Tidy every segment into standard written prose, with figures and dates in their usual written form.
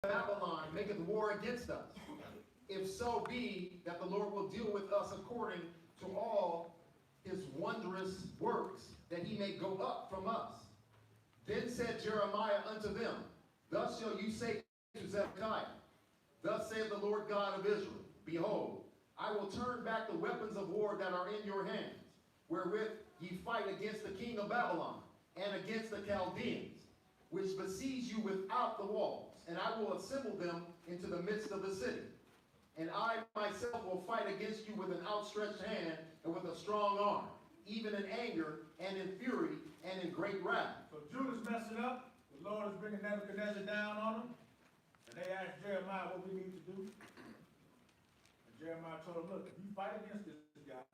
Babylon maketh war against us. If so be that the Lord will deal with us according to all his wondrous works, that he may go up from us. Then said Jeremiah unto them, Thus shall you say to Zedekiah, Thus saith the Lord God of Israel, Behold, I will turn back the weapons of war that are in your hands, wherewith ye fight against the king of Babylon, and against the Chaldeans, which besiege you without the walls, and I will assemble them into the midst of the city. And I myself will fight against you with an outstretched hand and with a strong arm, even in anger and in fury and in great wrath. So Judah's messing up. The Lord is bringing Nebuchadnezzar down on them. And they asked Jeremiah what we need to do. And Jeremiah told them, look, if you fight against this guy,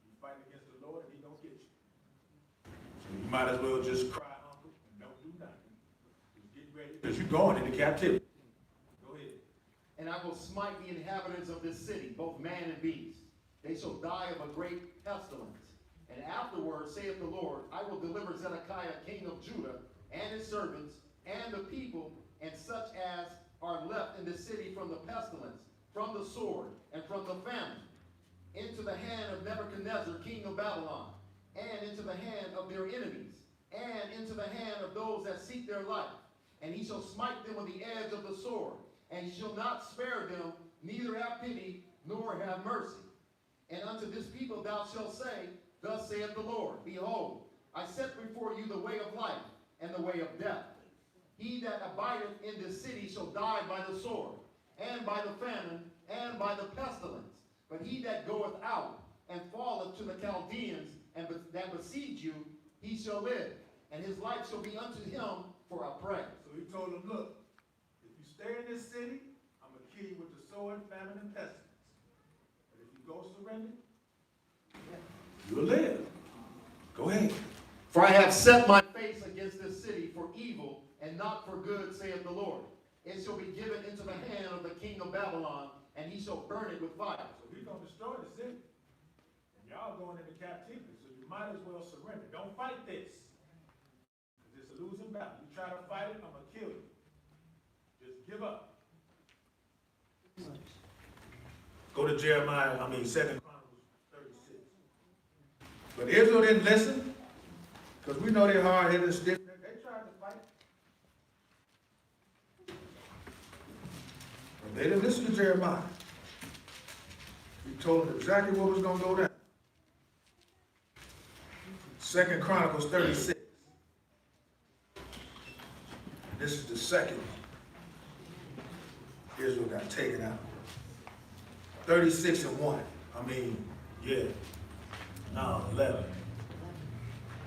you fight against the Lord and he don't get you. So you might as well just cry, uncle, and don't do nothing. Just get ready. Because you're going into captivity. Go ahead. And I will smite the inhabitants of this city, both man and beast. They shall die of a great pestilence. And afterward, saith the Lord, I will deliver Zedekiah, king of Judah, and his servants, and the people, and such as are left in the city from the pestilence, from the sword, and from the famine, into the hand of Nebuchadnezzar, king of Babylon, and into the hand of their enemies, and into the hand of those that seek their life. And he shall smite them with the edge of the sword, and he shall not spare them, neither have pity, nor have mercy. And unto this people thou shalt say, Thus saith the Lord, Behold, I set before you the way of life, and the way of death. He that abideth in this city shall die by the sword, and by the famine, and by the pestilence. But he that goeth out, and falleth to the Chaldeans, and that besiege you, he shall live, and his life shall be unto him for a prey. So he told them, look, if you stay in this city, I'm going to kill you with the sword, famine, and pestilence. But if you go surrender, you'll live. Go ahead. For I have set my face against this city for evil, and not for good, saith the Lord. It shall be given into the hand of the king of Babylon, and he shall burn it with fire. So he's going to destroy the city. And y'all going into captivity, so you might as well surrender. Don't fight this. Because it's a losing battle. You try to fight it, I'm going to kill you. Just give up. Go to Jeremiah, 2 Chronicles 36. But Israel didn't listen, because we know they're hard-headed and stiff. They tried to fight. But they didn't listen to Jeremiah. He told them exactly what was going to go down. 2 Chronicles 36. This is the second Israel got taken out. 36 and 1. No, 11.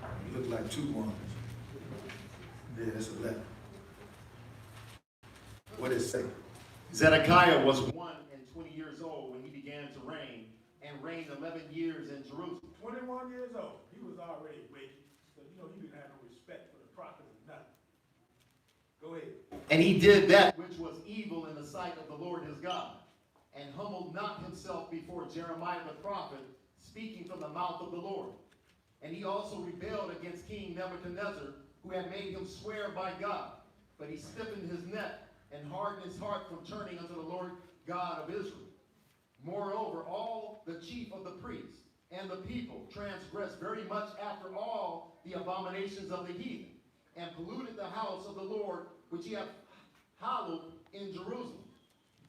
You look like 2 ones. Yeah, it's 11. What does it say? Zedekiah was 20 years old when he began to reign, and reigned 11 years in Jerusalem. 21 years old. He was already wicked. So, he didn't have no respect for the prophets or nothing. Go ahead. And he did that which was evil in the sight of the Lord his God, and humbled not himself before Jeremiah the prophet, speaking from the mouth of the Lord. And he also rebelled against King Nebuchadnezzar, who had made him swear by God. But he stiffened his neck and hardened his heart from turning unto the Lord God of Israel. Moreover, all the chief of the priests and the people transgressed very much after all the abominations of the heathen, and polluted the house of the Lord, which he hath hallowed in Jerusalem.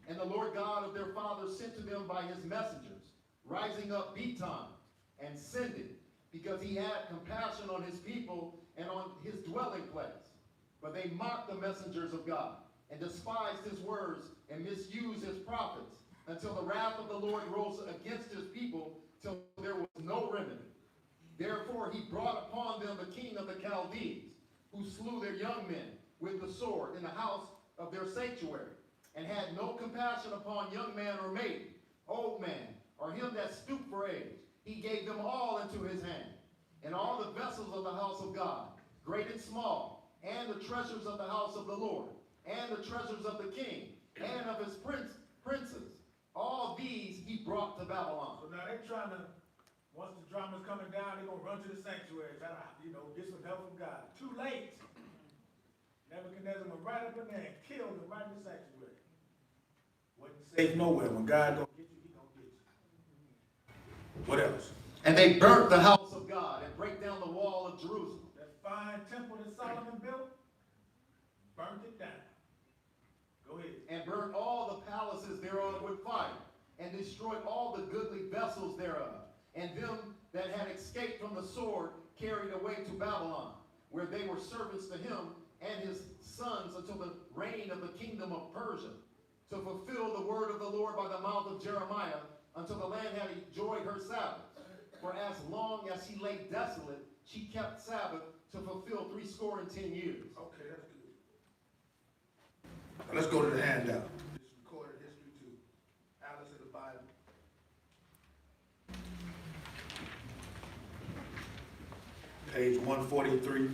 And the Lord God of their fathers sent to them by his messengers, rising up betimes, and sending, because he had compassion on his people and on his dwelling place. But they mocked the messengers of God, and despised his words, and misused his prophets, until the wrath of the Lord rose against his people, till there was no remedy. Therefore he brought upon them the king of the Chaldees, who slew their young men with the sword in the house of their sanctuary, and had no compassion upon young man or maiden, old man, or him that stooped for age. He gave them all into his hand, and all the vessels of the house of God, great and small, and the treasures of the house of the Lord, and the treasures of the king, and of his princes. All these he brought to Babylon. So now they're trying to, once the drama's coming down, they're going to run to the sanctuary, try to, get some help from God. Too late. Nebuchadnezzar went right up in there and killed him right in the sanctuary. Wasn't safe nowhere. When God gonna get you, he gonna get you. What else? And they burnt the house of God and break down the wall of Jerusalem. That fine temple that Solomon built, burnt it down. Go ahead. And burnt all the palaces thereof with fire, and destroyed all the goodly vessels thereof. And them that had escaped from the sword carried away to Babylon, where they were servants to him and his sons until the reign of the kingdom of Persia, to fulfill the word of the Lord by the mouth of Jeremiah, until the land had enjoyed her Sabbath. For as long as she lay desolate, she kept Sabbath to fulfill 70 years. Okay, that's good. Now let's go to the handout. This is recorded history too. Alice in the Bible. Page 143.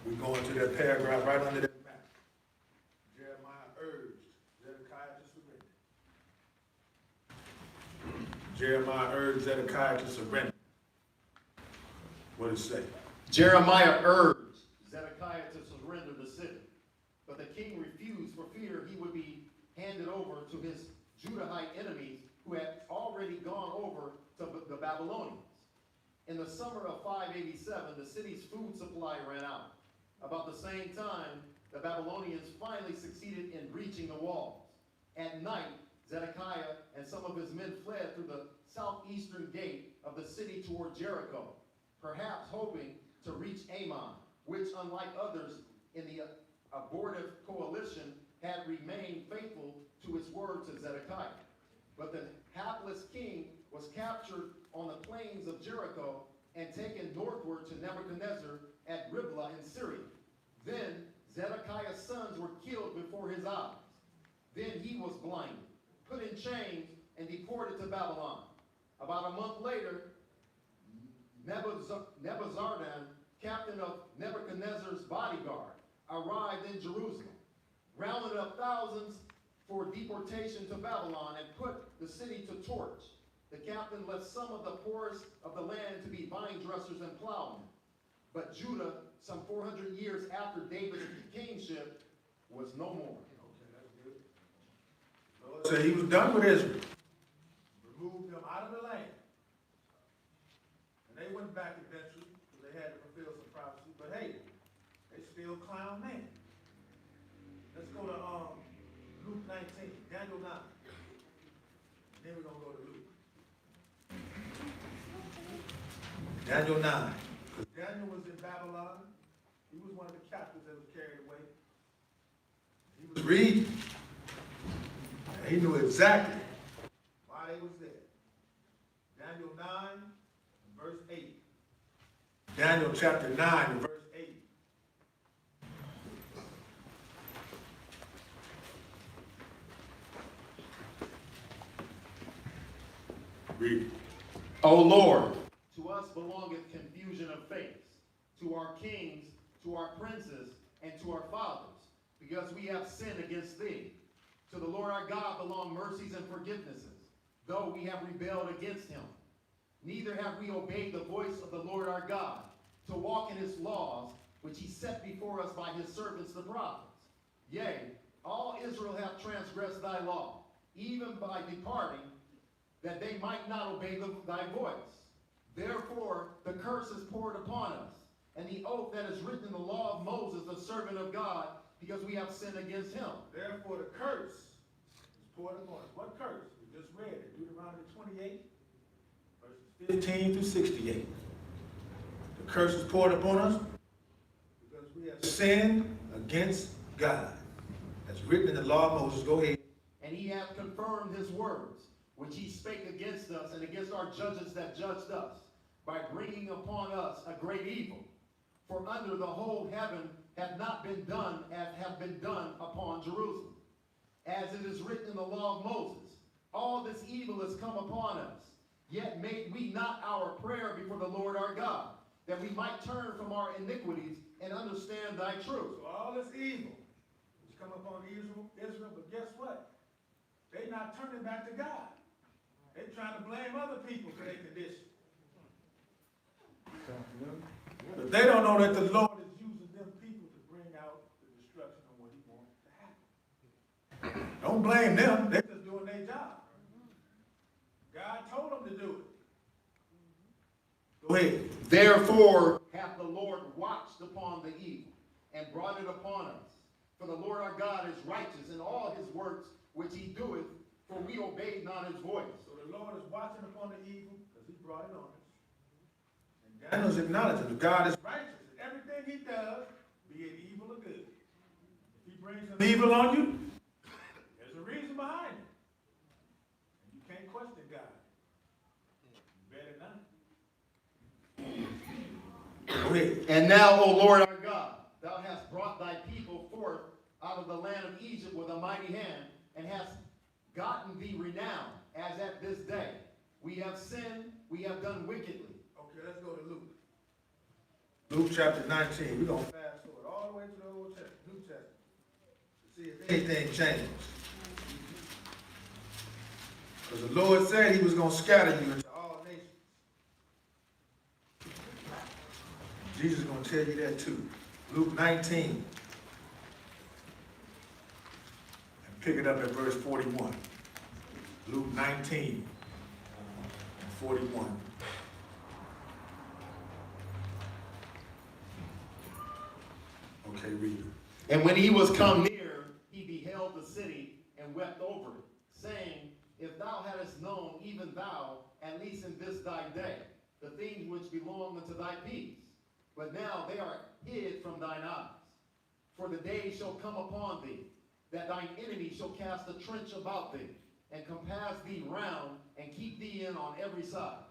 We go into that paragraph right under that map. Jeremiah urged Zedekiah to surrender. Jeremiah urged Zedekiah to surrender. What does it say? Jeremiah urged Zedekiah to surrender the city, but the king refused for fear he would be handed over to his Judahite enemies who had already gone over to the Babylonians. In the summer of 587, the city's food supply ran out. About the same time, the Babylonians finally succeeded in breaching the walls. At night, Zedekiah and some of his men fled through the southeastern gate of the city toward Jericho, perhaps hoping to reach Ammon, which, unlike others in the abortive coalition, had remained faithful to its word to Zedekiah. But the hapless king was captured on the plains of Jericho and taken northward to Nebuchadnezzar at Riblah in Syria. Then Zedekiah's sons were killed before his eyes. Then he was blinded, put in chains, and deported to Babylon. About a month later, Nebuzaradan, captain of Nebuchadnezzar's bodyguard, arrived in Jerusalem, rounded up thousands for deportation to Babylon, and put the city to torch. The captain left some of the poorest of the land to be vine dressers and plowmen. But Judah, some 400 years after David's kingship, was no more. Okay, that's good. The Lord said he was done with Israel. Removed them out of the land. And they went back eventually, because they had to fulfill some prophecy. But hey, they still clown man. Let's go to Luke 19, Daniel 9. Then we're going to go to Luke. Daniel 9. Because Daniel was in Babylon. He was one of the captives that was carried away. He was reading. And he knew exactly why they was there. Daniel 9, verse 8. Daniel chapter 9 and verse 8. Read. O Lord, to us belongeth confusion of faith, to our kings, to our princes, and to our fathers, because we have sinned against thee. To the Lord our God belong mercies and forgivenesses, though we have rebelled against him. Neither have we obeyed the voice of the Lord our God, to walk in his laws, which he set before us by his servants the prophets. Yea, all Israel hath transgressed thy law, even by departing, that they might not obey thy voice. Therefore the curse is poured upon us, and the oath that is written in the law of Moses, the servant of God, because we have sinned against him. Therefore the curse is poured upon us. What curse? We just read it. Deuteronomy 28, verses 15 through 68. The curse is poured upon us because we have sinned against God. That's written in the law of Moses. Go ahead. And he hath confirmed his words, which he spake against us and against our judges that judged us, by bringing upon us a great evil. For under the whole heaven hath not been done as have been done upon Jerusalem. As it is written in the law of Moses, all this evil is come upon us. Yet made we not our prayer before the Lord our God, that we might turn from our iniquities and understand thy truth. So all this evil has come upon Israel, but guess what? They're not turning back to God. They're trying to blame other people for their condition. But they don't know that the Lord is using them people to bring Don't blame them. They're just doing their job. God told them to do it. Go ahead. Therefore hath the Lord watched upon the evil, and brought it upon us. For the Lord our God is righteous in all his works which he doeth, for we obeyed not his voice. So the Lord is watching upon the evil, because he brought it on us. And Daniel's acknowledging that God is righteous in everything he does, be it evil or good. If he brings some evil on you, there's a reason behind it. And you can't question God. You better not. Go ahead. And now, O Lord our God, thou hast brought thy people forth out of the land of Egypt with a mighty hand, and hast gotten thee renown, as at this day. We have sinned, we have done wickedly. Okay, let's go to Luke. Luke chapter 19. We're going to fast forward all the way to the Old Testament, New Testament, to see if anything changed. Because the Lord said he was going to scatter you into all nations. Jesus is going to tell you that too. Luke 19. And pick it up at verse 41. Luke 19 and 41. Okay, read it. And when he was come near, he beheld the city and wept over it, saying, if thou hadst known, even thou, at least in this thy day, the things which belong unto thy peace. But now they are hid from thine eyes. For the day shall come upon thee, that thine enemy shall cast a trench about thee, and compass thee round, and keep thee in on every side,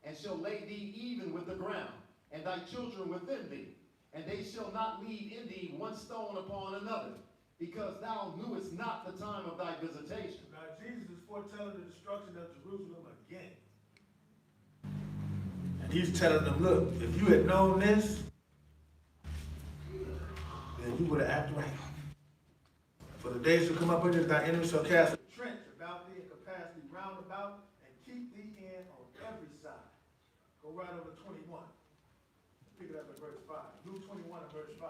and shall lay thee even with the ground, and thy children within thee. And they shall not leave in thee one stone upon another, because thou knewest not the time of thy visitation. Now Jesus is foretelling the destruction of Jerusalem again. And he's telling them, look, if you had known this, then you would have acted right. For the days shall come up against thy enemies shall cast a trench about thee and compass thee round about and keep thee in on every side. Go right over to 21. Pick it up at verse 5. Luke 21 and verse 5.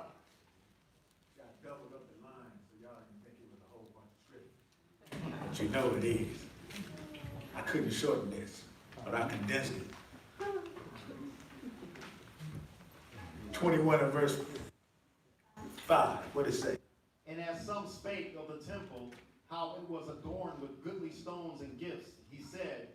Got doubled up the line so y'all didn't think it was a whole bunch of scripture. But you know it is. I couldn't shorten this, but I condensed it. 21 and verse 5. What does it say? And as some spake of the temple, how it was adorned with goodly stones and gifts, he said,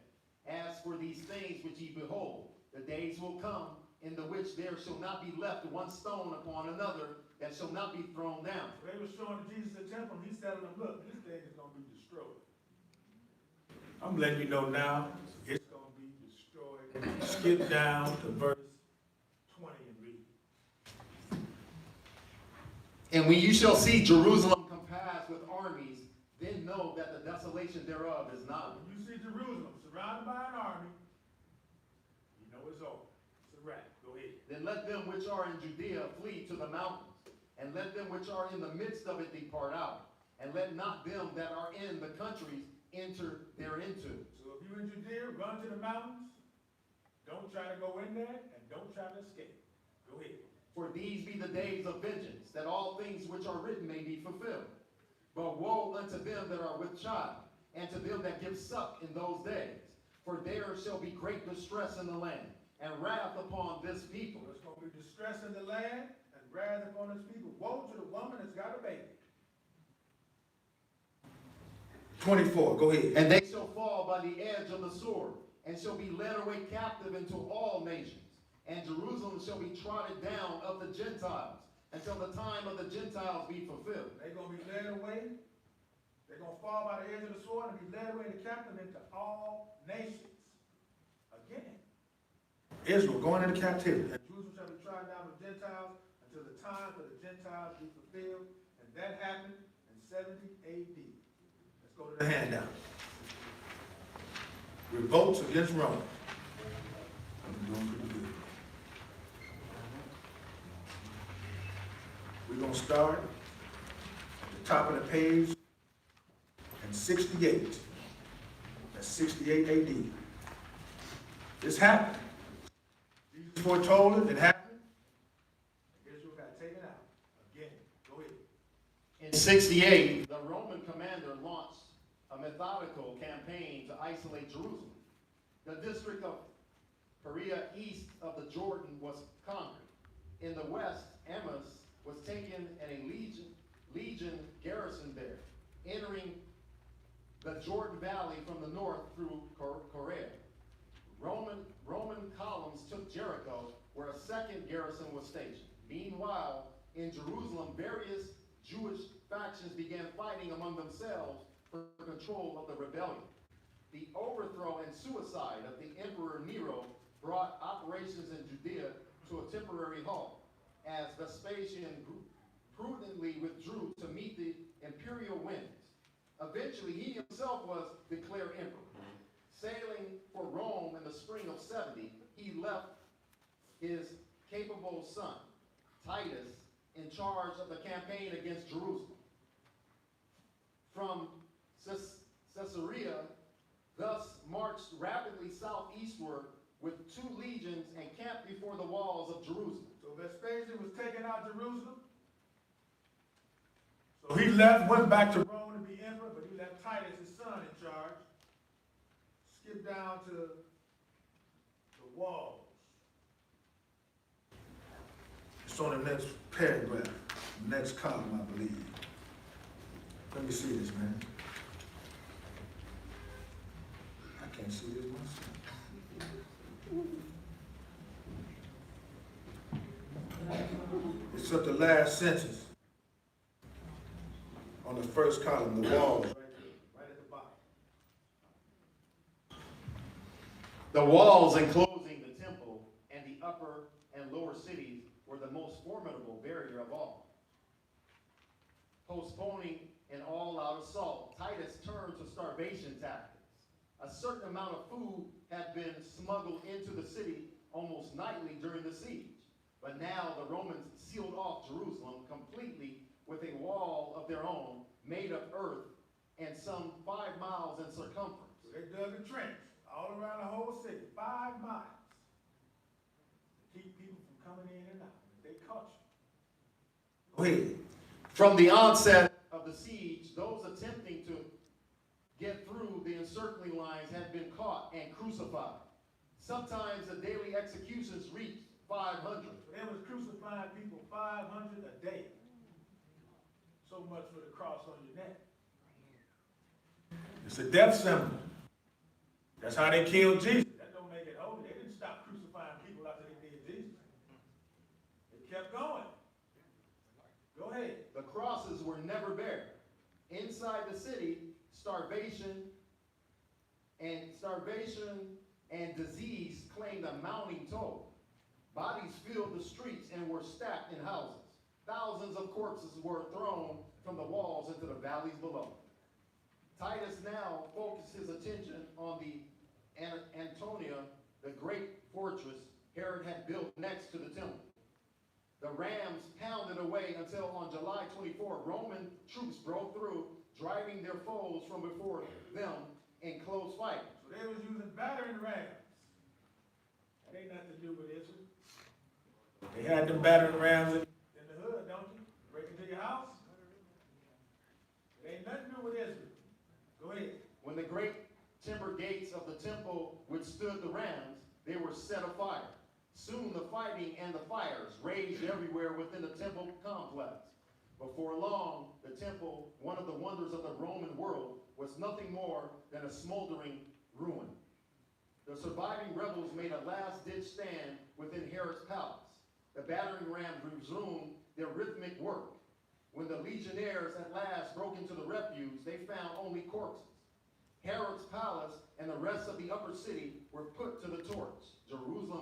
as for these things which ye behold, the days will come, in the which there shall not be left one stone upon another that shall not be thrown down. So they were showing Jesus the temple, and he's telling them, look, this thing is going to be destroyed. I'm letting you know now, it's going to be destroyed. Skip down to verse 20 and read. And when you shall see Jerusalem compassed with armies, then know that the desolation thereof is nigh. When you see Jerusalem surrounded by an army, you know it's over. It's a wrap. Go ahead. Then let them which are in Judea flee to the mountains, and let them which are in the midst of it depart out, and let not them that are in the countries enter thereinto. So if you're in Judea, run to the mountains. Don't try to go in there, and don't try to escape. Go ahead. For these be the days of vengeance, that all things which are written may be fulfilled. But woe unto them that are with child, and to them that give suck in those days. For there shall be great distress in the land, and wrath upon this people. There's going to be distress in the land, and wrath upon this people. Woe to the woman that's got a baby. 24, go ahead. And they shall fall by the edge of the sword, and shall be led away captive into all nations. And Jerusalem shall be trodden down of the Gentiles, until the time of the Gentiles be fulfilled. They're going to be led away. They're going to fall by the edge of the sword and be led away to captive into all nations. Again. Israel going into captivity. And Jerusalem shall be trodden down of Gentiles until the time for the Gentiles be fulfilled. And that happened in 70 AD. Let's go to the handout. Revolts against Rome. I'm doing pretty good. We're going to start at the top of the page in 68. That's 68 AD. This happened. Jesus foretold it. It happened. Israel got taken out. Again. Go ahead. In 68, the Roman commander launched methodical campaign to isolate Jerusalem. The district of Perea east of the Jordan was conquered. In the west, Amos was taken and a legion garrisoned there, entering the Jordan Valley from the north through Korea. Roman columns took Jericho, where a second garrison was stationed. Meanwhile, in Jerusalem, various Jewish factions began fighting among themselves for control of the rebellion. The overthrow and suicide of the Emperor Nero brought operations in Judea to a temporary halt, as Vespasian prudently withdrew to meet the imperial winds. Eventually, he himself was declared emperor. Sailing for Rome in the spring of 70, he left his capable son, Titus, in charge of the campaign against Jerusalem. From Caesarea, thus marched rapidly southeastward with 2 legions and camped before the walls of Jerusalem. So Vespasian was taking out Jerusalem. So he left, went back to Rome to be emperor, but he left Titus, his son, in charge. Skip down to the walls. It's on the next paragraph, next column, I believe. Let me see this, man. I can't see this myself. It's at the last sentence on the first column, the walls, right there, right at the bottom. The walls enclosing the temple and the upper and lower cities were the most formidable barrier of all. Postponing an all-out assault, Titus turned to starvation tactics. A certain amount of food had been smuggled into the city almost nightly during the siege. But now the Romans sealed off Jerusalem completely with a wall of their own made of earth and some 5 miles in circumference. So they dug a trench all around the whole city, 5 miles, to keep people from coming in and out. They caught you. Go ahead. From the onset of the siege, those attempting to get through the encircling lines had been caught and crucified. Sometimes the daily executions reached 500. They was crucifying people 500 a day. So much for the cross on your neck. It's a death symbol. That's how they killed Jesus. That don't make it holy. They didn't stop crucifying people after they did Jesus. They kept going. Go ahead. The crosses were never bare. Inside the city, starvation and disease claimed a mounting toll. Bodies filled the streets and were stacked in houses. Thousands of corpses were thrown from the walls into the valleys below. Titus now focused his attention on the Antonia, the great fortress Herod had built next to the temple. The rams pounded away until on July 24, Roman troops broke through, driving their foes from before them in close fight. So they was using battering rams. That ain't nothing to do with Israel. They had them battering rams in the hood, don't you? Break into your house. It ain't nothing to do with Israel. Go ahead. When the great timber gates of the temple withstood the rams, they were set afire. Soon the fighting and the fires raged everywhere within the temple complex. Before long, the temple, one of the wonders of the Roman world, was nothing more than a smoldering ruin. The surviving rebels made a last-ditch stand within Herod's palace. The battering rams resumed their rhythmic work. When the legionnaires at last broke into the refuge, they found only corpses. Herod's palace and the rest of the upper city were put to the torch. Jerusalem